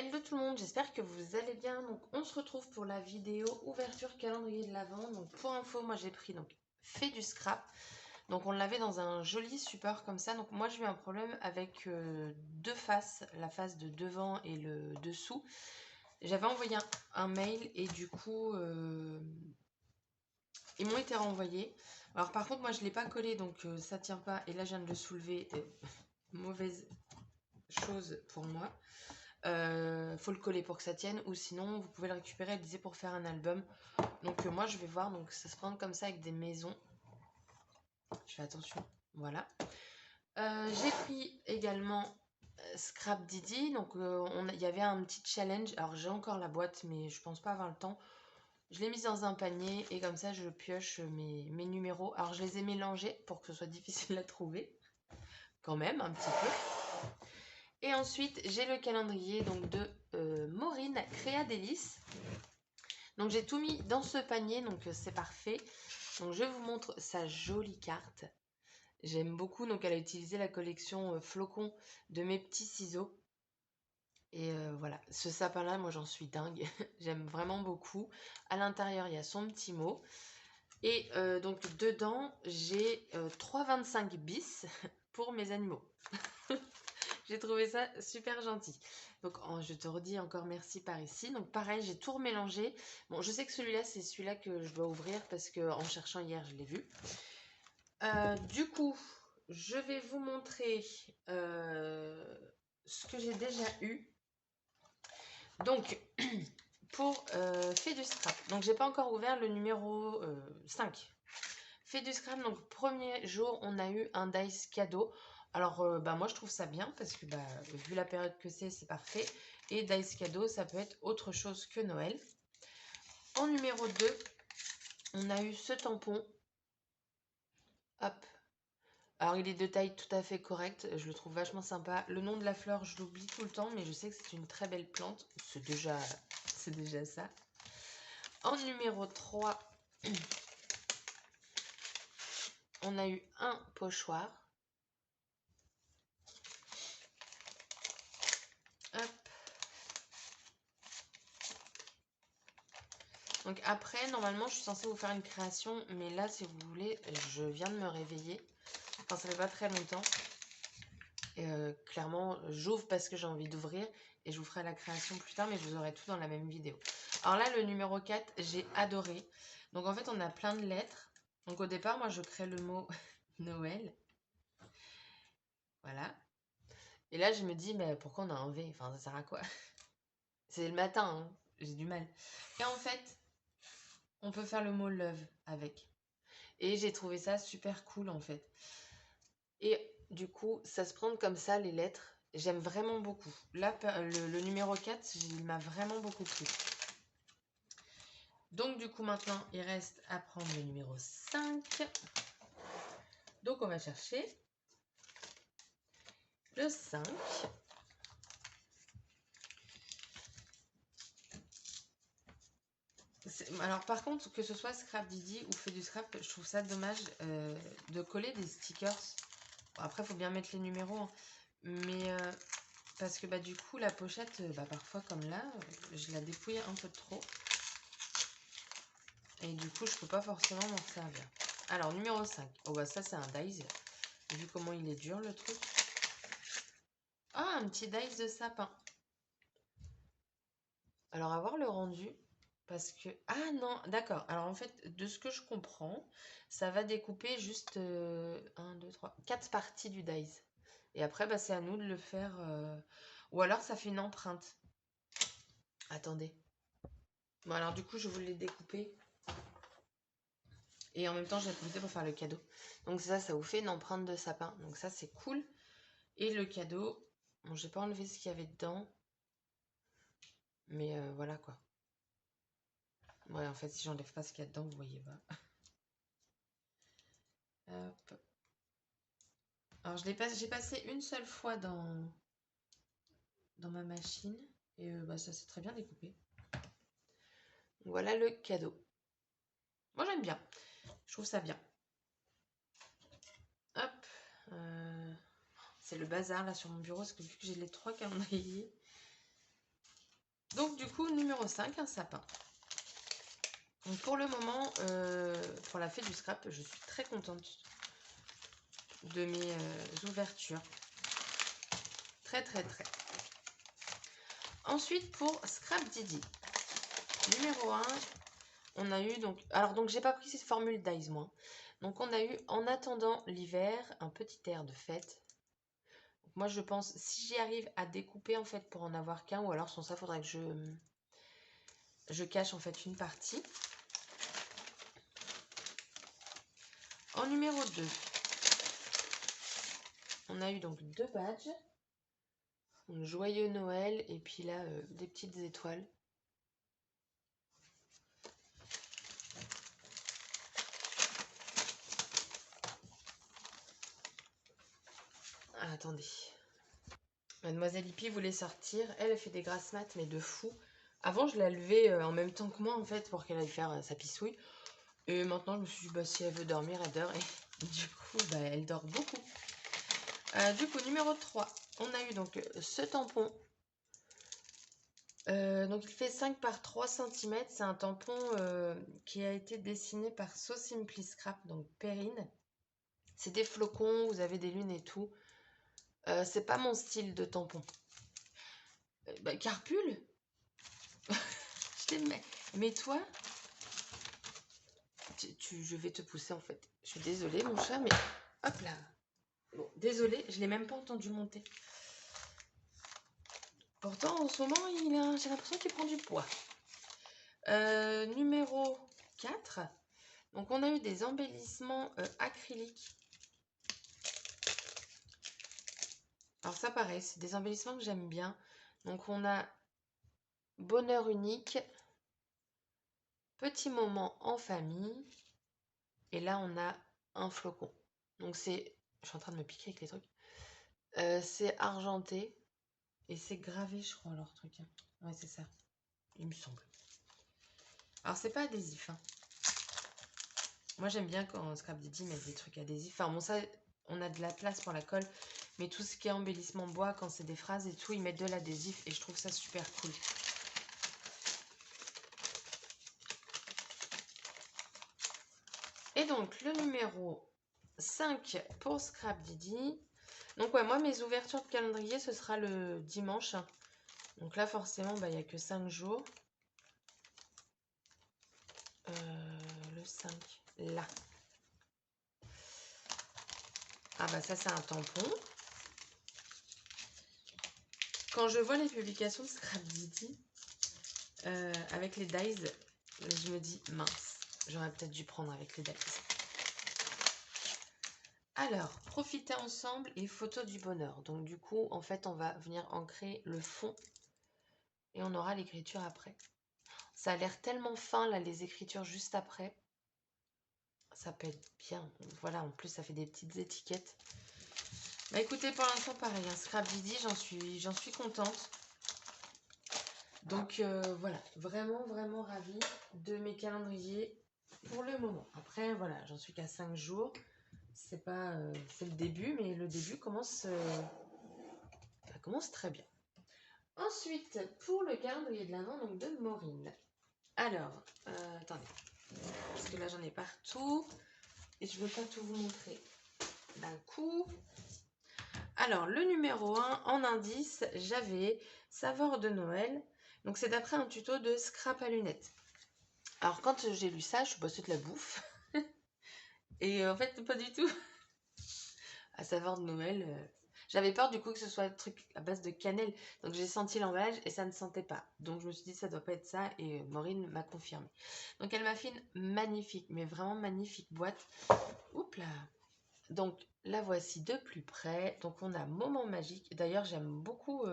Hello tout le monde, j'espère que vous allez bien. Donc on se retrouve pour la vidéo ouverture calendrier de l'Avent. Donc pour info, moi j'ai pris fait du scrap. Donc on l'avait dans un joli support comme ça. Donc moi j'ai eu un problème avec deux faces, la face de devant et le dessous. J'avais envoyé un mail et du coup ils m'ont été renvoyés. Alors par contre moi je l'ai pas collé donc ça tient pas. Et là je viens de le soulever. Mauvaise chose pour moi. Faut le coller pour que ça tienne, ou sinon vous pouvez le récupérer, elle disait, pour faire un album. Donc moi je vais voir, donc ça se prend comme ça avec des maisons. Je fais attention, voilà. J'ai pris également Scrap Didi, donc il y avait un petit challenge. Alors j'ai encore la boîte mais je pense pas avoir le temps. Je l'ai mise dans un panier et comme ça je pioche mes numéros. Alors je les ai mélangés pour que ce soit difficile à trouver, quand même un petit peu. Et ensuite, j'ai le calendrier donc de Maureen Créa Délices. Donc j'ai tout mis dans ce panier, donc c'est parfait. Donc je vous montre sa jolie carte. J'aime beaucoup, donc elle a utilisé la collection Flocon de mes petits ciseaux. Et voilà, ce sapin-là, moi j'en suis dingue. J'aime vraiment beaucoup. À l'intérieur, il y a son petit mot. Et donc dedans, j'ai 3,25 bis pour mes animaux. J'ai trouvé ça super gentil. Donc je te redis encore merci par ici. Donc pareil, j'ai tout remélangé. Bon, je sais que celui-là, c'est celui-là que je dois ouvrir parce que en cherchant hier, je l'ai vu. Du coup, je vais vous montrer ce que j'ai déjà eu. Donc, pour fait du scrap. Donc, j'ai pas encore ouvert le numéro 5. Fait du scrap, donc premier jour, on a eu un dice cadeau. Alors, moi, je trouve ça bien parce que, vu la période que c'est parfait. Et dice cadeau, ça peut être autre chose que Noël. En numéro 2, on a eu ce tampon. Hop. Alors, il est de taille tout à fait correcte. Je le trouve vachement sympa. Le nom de la fleur, je l'oublie tout le temps, mais je sais que c'est une très belle plante. C'est déjà ça. En numéro 3, on a eu un pochoir. Hop. Donc après, normalement, je suis censée vous faire une création, mais là, si vous voulez, je viens de me réveiller. Enfin, ça fait pas très longtemps. Et clairement, j'ouvre parce que j'ai envie d'ouvrir et je vous ferai la création plus tard, mais je vous aurai tout dans la même vidéo. Alors là, le numéro 4, j'ai adoré. Donc en fait, on a plein de lettres. Donc au départ, moi, je crée le mot Noël. Voilà. Et là, je me dis, mais pourquoi on a un V? Enfin, ça sert à quoi? C'est le matin, hein. J'ai du mal. Et en fait, on peut faire le mot love avec. Et j'ai trouvé ça super cool en fait. Et du coup, ça se prend comme ça les lettres. J'aime vraiment beaucoup. Là, le numéro 4, il m'a vraiment beaucoup plu. Donc du coup, maintenant, il reste à prendre le numéro 5. Donc on va chercher le 5. Alors par contre, que ce soit Scrap Didi ou fait du scrap, je trouve ça dommage de coller des stickers. Bon, après, il faut bien mettre les numéros, hein. Mais parce que du coup, la pochette, parfois comme là, je la dépouille un peu trop. Et du coup, je peux pas forcément m'en servir. Alors, numéro 5. Oh, ça, c'est un dice. Vu comment il est dur, le truc. Ah, un petit dice de sapin. Alors, à voir le rendu. Parce que... Ah, non, d'accord. Alors, en fait, de ce que je comprends, ça va découper juste 1, 2, 3, 4 parties du dice. Et après, c'est à nous de le faire... Ou alors, ça fait une empreinte. Attendez. Bon, alors, du coup, je voulais découper. Et en même temps, j'ai profité pour faire le cadeau. Donc ça vous fait une empreinte de sapin. Donc ça, c'est cool. Et le cadeau, bon, j'ai pas enlevé ce qu'il y avait dedans. Mais voilà quoi. Ouais, en fait, si j'enlève pas ce qu'il y a dedans, vous voyez pas. Hop. Alors, j'ai passé une seule fois dans ma machine. Et ça s'est très bien découpé. Voilà le cadeau. Moi, j'aime bien. Je trouve ça bien. Hop. C'est le bazar là sur mon bureau. Parce que vu que j'ai les 3 calendriers, Donc du coup, numéro 5, un sapin. Donc pour le moment, pour la fête du scrap, je suis très contente de mes ouvertures. Très très très. Ensuite pour Scrap Didi. Numéro 1, on a eu donc... Alors donc j'ai pas pris cette formule d'Ice moi. Donc on a eu En attendant l'hiver, un petit air de fête. Donc moi je pense, si j'y arrive à découper en fait pour en avoir qu'un, ou alors sans ça faudrait que je cache en fait une partie. En numéro 2, on a eu donc 2 badges. Donc, joyeux Noël et puis là des petites étoiles. Ah, attendez. Mademoiselle Hippie voulait sortir. Elle fait des grasses mat, mais de fou. Avant, je la levais en même temps que moi, en fait, pour qu'elle aille faire sa pissouille. Et maintenant, je me suis dit, bah, si elle veut dormir, elle dort. Et du coup, bah, elle dort beaucoup. Du coup, numéro 3, on a eu donc ce tampon. Donc, il fait 5 par 3 cm. C'est un tampon qui a été dessiné par So Simply Scrap, donc Perrine. C'est des flocons, vous avez des lunes et tout. C'est pas mon style de tampon. Bah, Carpule. Je t'aime. Mais toi, je vais te pousser en fait. Je suis désolée mon chat, mais hop là. Bon, désolée, je l'ai même pas entendu monter. Pourtant, en ce moment, j'ai l'impression qu'il prend du poids. Numéro 4. Donc, on a eu des embellissements acryliques. Alors, ça pareil, c'est des embellissements que j'aime bien. Donc, on a bonheur unique, petit moment en famille. Et là, on a un flocon. Donc, c'est... Je suis en train de me piquer avec les trucs. C'est argenté. Et c'est gravé, je crois, leur truc. Ouais, c'est ça. Il me semble. Alors, c'est pas adhésif. Hein. Moi, j'aime bien quand Scrap Didi met des trucs adhésifs. Enfin, bon, ça, on a de la place pour la colle. Mais tout ce qui est embellissement bois, quand c'est des phrases et tout, ils mettent de l'adhésif. Et je trouve ça super cool. Et donc, le numéro 5 pour Scrap Didi. Donc, ouais, moi, mes ouvertures de calendrier, ce sera le dimanche. Donc là, forcément, il n'y a que 5 jours. Le 5, là. Ah bah ça, c'est un tampon. Quand je vois les publications de Scrap Didi avec les dies, je me dis, mince, j'aurais peut-être dû prendre avec les dies. Alors, profiter ensemble et photo du bonheur. Donc du coup, en fait, on va venir ancrer le fond et on aura l'écriture après. Ça a l'air tellement fin, là, les écritures juste après. Ça peut être bien. Voilà, en plus, ça fait des petites étiquettes. Bah écoutez, pour l'instant, pareil, hein, Scrap Didi, j'en suis contente. Donc voilà, vraiment, vraiment ravie de mes calendriers pour le moment. Après, voilà, j'en suis qu'à 5 jours. C'est pas, c'est le début, mais le début commence, ça commence très bien. Ensuite, pour le calendrier de l'Avent, donc de Maureen. Alors, attendez, parce que là j'en ai partout et je veux pas tout vous montrer d'un coup. Alors, le numéro 1, en indice, j'avais Saveur de Noël. Donc, c'est d'après un tuto de Scrap à lunettes. Alors, quand j'ai lu ça, je suis bossée de la bouffe. Et en fait, pas du tout. À Saveur de Noël, j'avais peur du coup que ce soit un truc à base de cannelle. Donc, j'ai senti l'emballage et ça ne sentait pas. Donc, je me suis dit, ça doit pas être ça. Et Maureen m'a confirmé. Donc, elle m'a fait une magnifique, mais vraiment magnifique boîte. Oups là. Donc, la voici de plus près. Donc, on a Moment Magique. D'ailleurs, j'aime beaucoup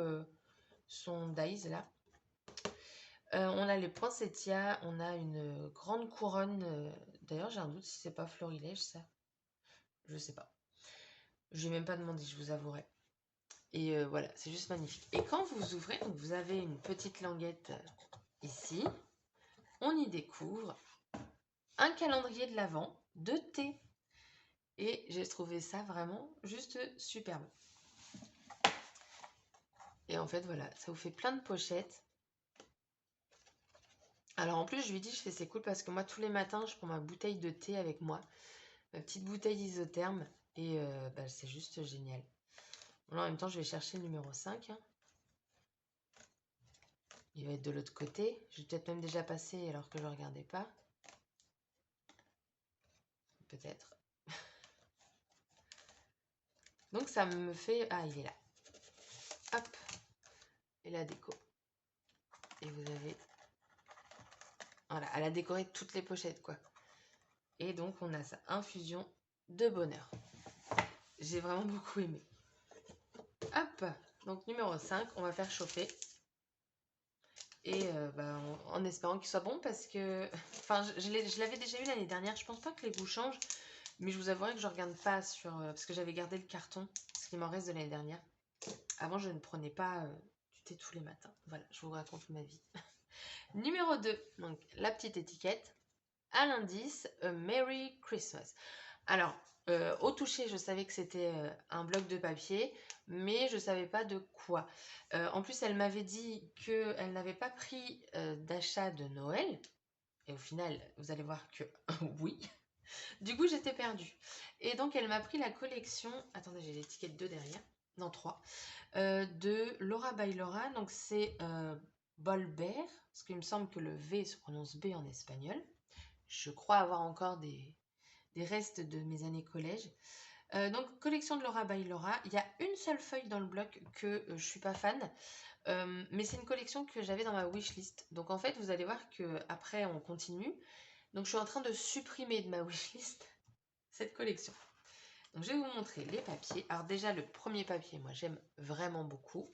son dies là. On a les poinsettias. On a une grande couronne. D'ailleurs, j'ai un doute si c'est pas florilège ça. Je sais pas. Je n'ai même pas demandé, je vous avouerai. Et voilà, c'est juste magnifique. Et quand vous ouvrez, donc vous avez une petite languette ici. On y découvre un calendrier de l'Avent de thé. Et j'ai trouvé ça vraiment juste superbe. Et en fait, voilà, ça vous fait plein de pochettes. Alors en plus, je lui dis, je fais c'est cool parce que moi, tous les matins, je prends ma bouteille de thé avec moi, ma petite bouteille isotherme, et bah, c'est juste génial. Là, en même temps, je vais chercher le numéro 5, hein. Il va être de l'autre côté. Je vais peut-être même déjà passé alors que je ne regardais pas. Peut-être. Donc ça me fait... Ah, il est là. Hop. Et la déco. Et vous avez... Voilà, elle a décoré toutes les pochettes, quoi. Et donc, on a ça. Infusion de bonheur. J'ai vraiment beaucoup aimé. Hop. Donc, numéro 5, on va faire chauffer. Et bah, en espérant qu'il soit bon parce que... Enfin, je l'avais déjà eu l'année dernière. Je pense pas que les goûts changent. Mais je vous avouerai que je regarde pas sur... parce que j'avais gardé le carton. Ce qui m'en reste de l'année dernière. Avant, je ne prenais pas du thé tous les matins. Voilà, je vous raconte ma vie. Numéro 2, donc la petite étiquette. À l'indice, Merry Christmas. Alors, au toucher, je savais que c'était un bloc de papier, mais je ne savais pas de quoi. En plus, elle m'avait dit qu'elle n'avait pas pris d'achat de Noël. Et au final, vous allez voir que oui. Du coup, j'étais perdue. Et donc, elle m'a pris la collection... Attendez, j'ai l'étiquette 2 derrière. Non, 3. De Laura by Laura. Donc, c'est Bolbert. Parce qu'il me semble que le V se prononce B en espagnol. Je crois avoir encore des restes de mes années collège. Donc, collection de Laura by Laura. Il y a une seule feuille dans le bloc que je suis pas fan. Mais c'est une collection que j'avais dans ma wishlist. Donc, en fait, vous allez voir qu'après, on continue. Donc, je suis en train de supprimer de ma wishlist cette collection. Donc, je vais vous montrer les papiers. Alors, déjà, le premier papier, moi, j'aime vraiment beaucoup.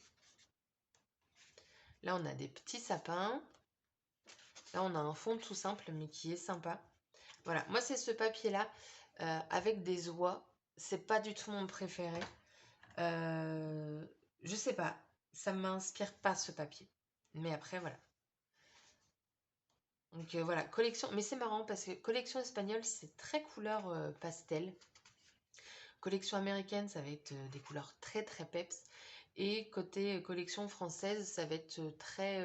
Là, on a des petits sapins. Là, on a un fond tout simple, mais qui est sympa. Voilà, moi, c'est ce papier-là, avec des oies. C'est pas du tout mon préféré. Je sais pas, ça m'inspire pas ce papier. Mais après, voilà. Donc voilà, collection. Mais c'est marrant parce que collection espagnole, c'est très couleur pastel. Collection américaine, ça va être des couleurs très très peps. Et côté collection française, ça va être très...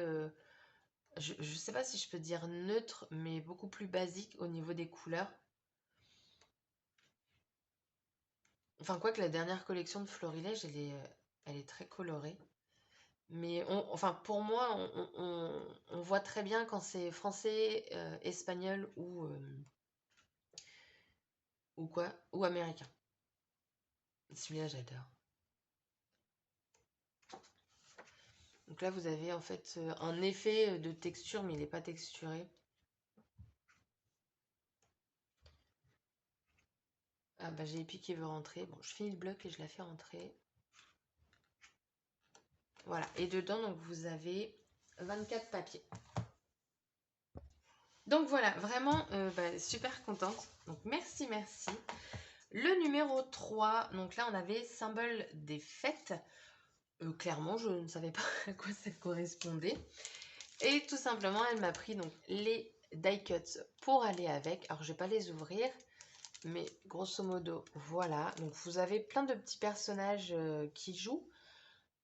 je ne sais pas si je peux dire neutre, mais beaucoup plus basique au niveau des couleurs. Enfin, quoi que la dernière collection de Florilège, elle est très colorée. Mais enfin, pour moi, on voit très bien quand c'est français, espagnol ou quoi, ou américain. Celui-là, j'adore. Donc là, vous avez en fait un effet de texture, mais il n'est pas texturé. Ah bah j'ai Epi qui veut rentrer. Bon, je finis le bloc et je la fais rentrer. Voilà. Et dedans, donc vous avez 24 papiers. Donc voilà, vraiment bah, super contente. Donc merci, merci. Le numéro 3, donc là on avait symbole des fêtes. Clairement, je ne savais pas à quoi ça correspondait. Et tout simplement, elle m'a pris donc les die cuts pour aller avec. Alors, je vais pas les ouvrir, mais grosso modo, voilà. Donc, vous avez plein de petits personnages qui jouent,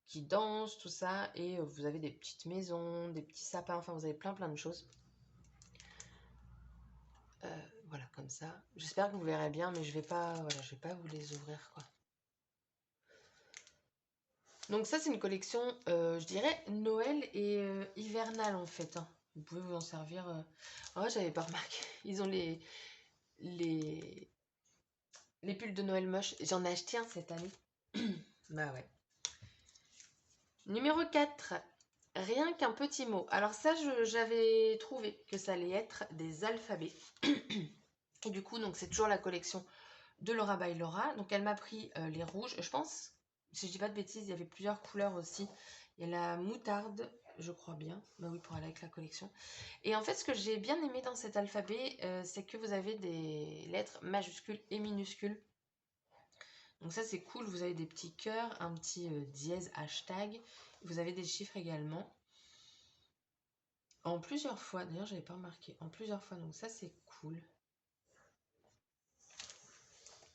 qui dansent, tout ça. Et vous avez des petites maisons, des petits sapins. Enfin, vous avez plein de choses. Voilà, comme ça. J'espère que vous verrez bien, mais je vais pas vous les ouvrir, quoi. Donc ça, c'est une collection, je dirais, Noël et hivernale, en fait, hein. Vous pouvez vous en servir. Oh, j'avais pas remarqué. Ils ont les pulls de Noël moches. J'en ai acheté un cette année. Bah ouais. Numéro 4. Rien qu'un petit mot. Alors ça, j'avais trouvé que ça allait être des alphabets. Et du coup, donc c'est toujours la collection de Laura by Laura. Donc elle m'a pris les rouges. Je pense, si je dis pas de bêtises, il y avait plusieurs couleurs aussi. Il y a la moutarde, je crois bien. Bah oui, pour aller avec la collection. Et en fait, ce que j'ai bien aimé dans cet alphabet, c'est que vous avez des lettres majuscules et minuscules. Donc ça, c'est cool. Vous avez des petits cœurs, un petit dièse, hashtag. Vous avez des chiffres également. En plusieurs fois. D'ailleurs, j'avais pas remarqué. En plusieurs fois. Donc ça, c'est cool.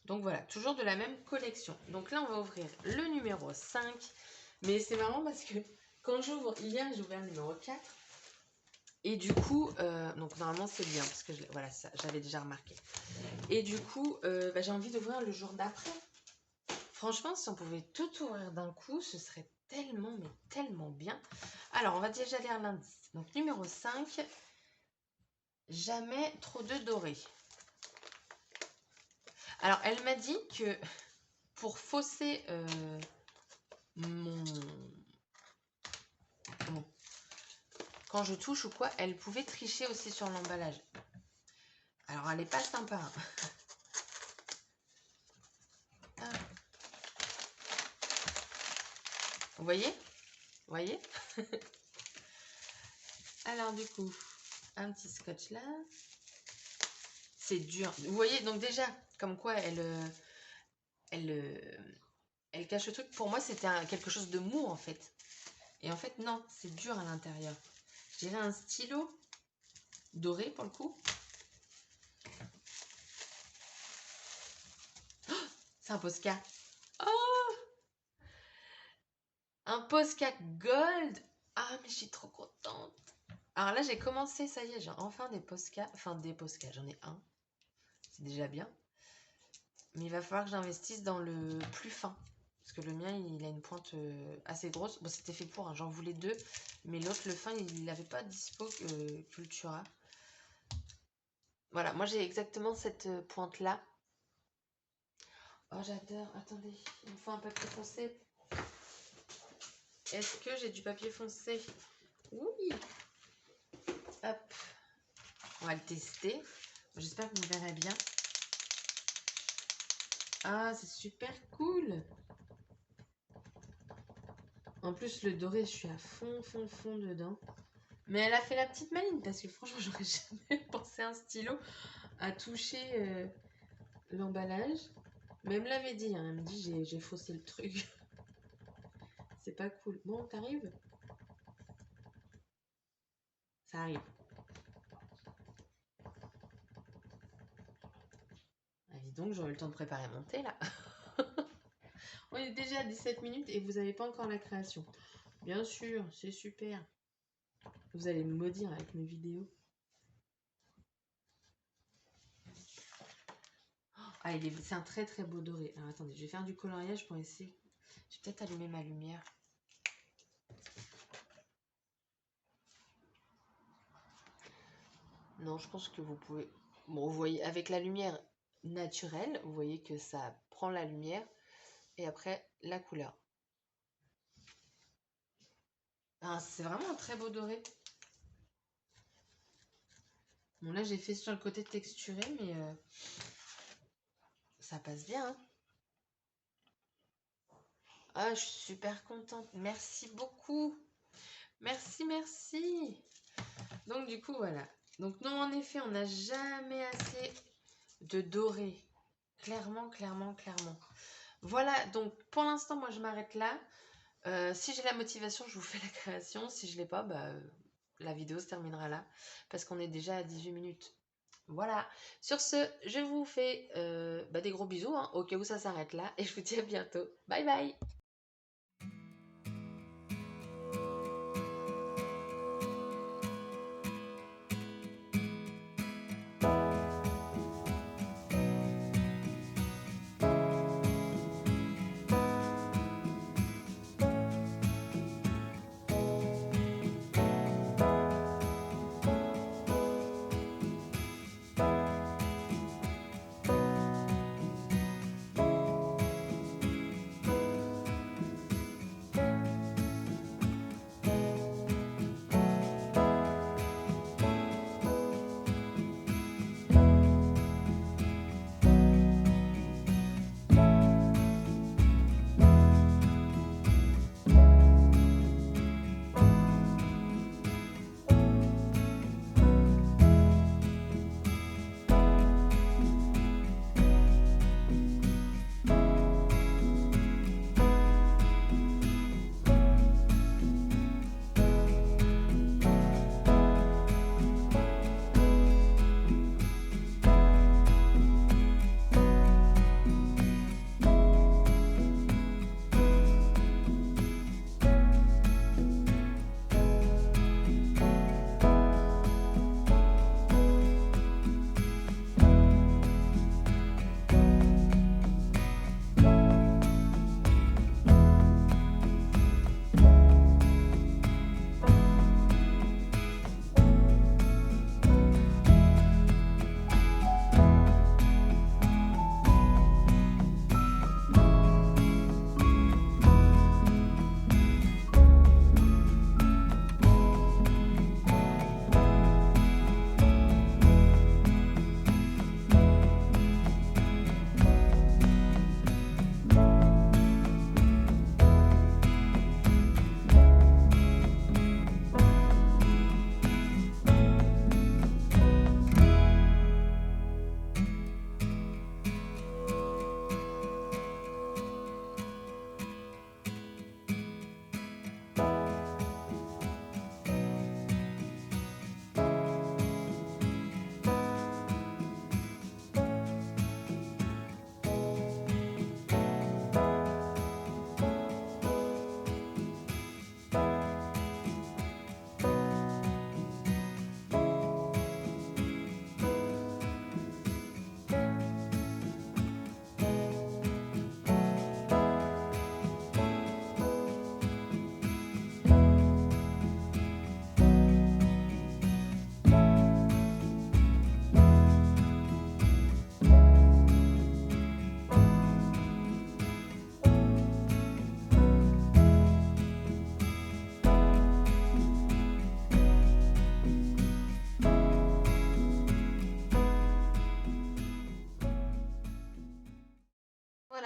Donc voilà, toujours de la même collection. Donc là, on va ouvrir le numéro 5. Mais c'est marrant parce que quand j'ouvre, hier, j'ai ouvert le numéro 4. Et du coup, donc normalement c'est bien parce que voilà, ça, j'avais déjà remarqué. Et du coup, bah, j'ai envie d'ouvrir le jour d'après. Franchement, si on pouvait tout ouvrir d'un coup, ce serait tellement, mais tellement bien. Alors, on va déjà lire l'indice. Donc, numéro 5, jamais trop de doré. Alors, elle m'a dit que pour fausser mon... Comment quand je touche ou quoi, elle pouvait tricher aussi sur l'emballage. Alors, elle n'est pas sympa. Hein. Ah. Vous voyez? Vous voyez? Alors, du coup, un petit scotch là. C'est dur. Vous voyez, donc déjà, comme quoi elle cache le truc. Pour moi, c'était quelque chose de mou, en fait. Et en fait, non, c'est dur à l'intérieur. Je dirais un stylo doré, pour le coup. Oh, c'est un Posca. Oh, un Posca Gold. Ah, mais je suis trop contente. Alors là, j'ai commencé, ça y est, j'ai enfin des Posca. Enfin, des Posca, j'en ai un. C'est déjà bien. Mais il va falloir que j'investisse dans le plus fin. Parce que le mien, il a une pointe assez grosse. Bon, c'était fait pour, hein, j'en voulais 2. Mais l'autre, le fin, il n'avait pas dispo Cultura. Voilà, moi j'ai exactement cette pointe-là. Oh, j'adore. Attendez, il me faut un papier foncé. Est-ce que j'ai du papier foncé? Oui. Hop. On va le tester. J'espère que vous verrez bien. Ah, c'est super cool. En plus, le doré, je suis à fond dedans. Mais elle a fait la petite maline parce que franchement, j'aurais jamais pensé un stylo à toucher l'emballage. Mais elle me l'avait dit, hein. Elle me dit j'ai faussé le truc. C'est pas cool. Bon, t'arrives? Ça arrive. Ah, dis donc, j'aurai le temps de préparer mon thé là. On est déjà à 17 minutes et vous n'avez pas encore la création. Bien sûr, c'est super. Vous allez me maudire avec mes vidéos. Ah, c'est un très très beau doré. Alors attendez, je vais faire du coloriage pour essayer. Je vais peut-être allumer ma lumière. Non, je pense que vous pouvez... Bon, vous voyez, avec la lumière naturelle, vous voyez que ça prend la lumière et après la couleur. Ah, c'est vraiment un très beau doré. Bon, là, j'ai fait sur le côté texturé, mais ça passe bien. Hein. Ah, je suis super contente. Merci beaucoup. Merci, merci. Donc, du coup, voilà. Donc, non, en effet, on n'a jamais assez de doré. Clairement. Voilà, donc, pour l'instant, moi, je m'arrête là. Si j'ai la motivation, je vous fais la création. Si je l'ai pas, bah, la vidéo se terminera là. Parce qu'on est déjà à 18 minutes. Voilà. Sur ce, je vous fais des gros bisous, hein, au cas où ça s'arrête là. Et je vous dis à bientôt. Bye bye.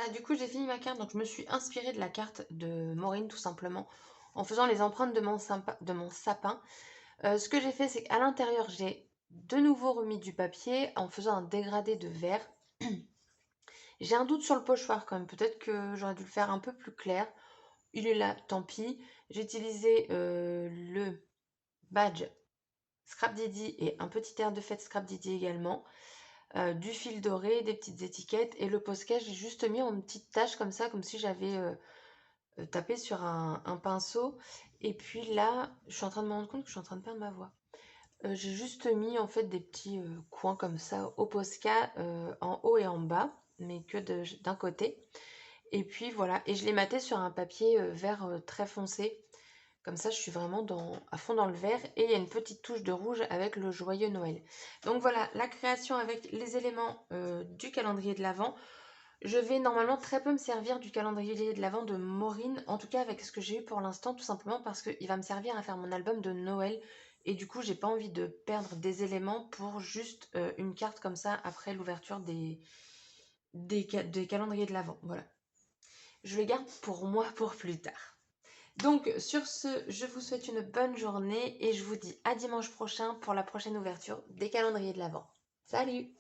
voilà, du coup j'ai fini ma carte, donc je me suis inspirée de la carte de Maureen tout simplement, en faisant les empreintes de mon sapin. Ce que j'ai fait, c'est qu'à l'intérieur, j'ai de nouveau remis du papier en faisant un dégradé de vert. J'ai un doute sur le pochoir quand même, peut-être que j'aurais dû le faire un peu plus clair. Il est là, tant pis. J'ai utilisé le badge Scrap Didi et un petit air de fête Scrap Didi également. Du fil doré, des petites étiquettes et le Posca, j'ai juste mis en petites taches comme ça, comme si j'avais tapé sur un pinceau. Et puis là, je suis en train de me rendre compte que je suis en train de perdre ma voix. J'ai juste mis en fait des petits coins comme ça au Posca en haut et en bas, mais que d'un côté. Et puis voilà, et je l'ai maté sur un papier vert très foncé. Comme ça, je suis vraiment à fond dans le vert. Et il y a une petite touche de rouge avec le joyeux Noël. Donc voilà, la création avec les éléments du calendrier de l'Avent. Je vais normalement très peu me servir du calendrier de l'Avent de Maureen. En tout cas, avec ce que j'ai eu pour l'instant, tout simplement parce qu'il va me servir à faire mon album de Noël. Et du coup, j'ai pas envie de perdre des éléments pour juste une carte comme ça après l'ouverture des calendriers de l'Avent. Voilà. Je le garde pour moi pour plus tard. Donc sur ce, je vous souhaite une bonne journée et je vous dis à dimanche prochain pour la prochaine ouverture des calendriers de l'Avent. Salut!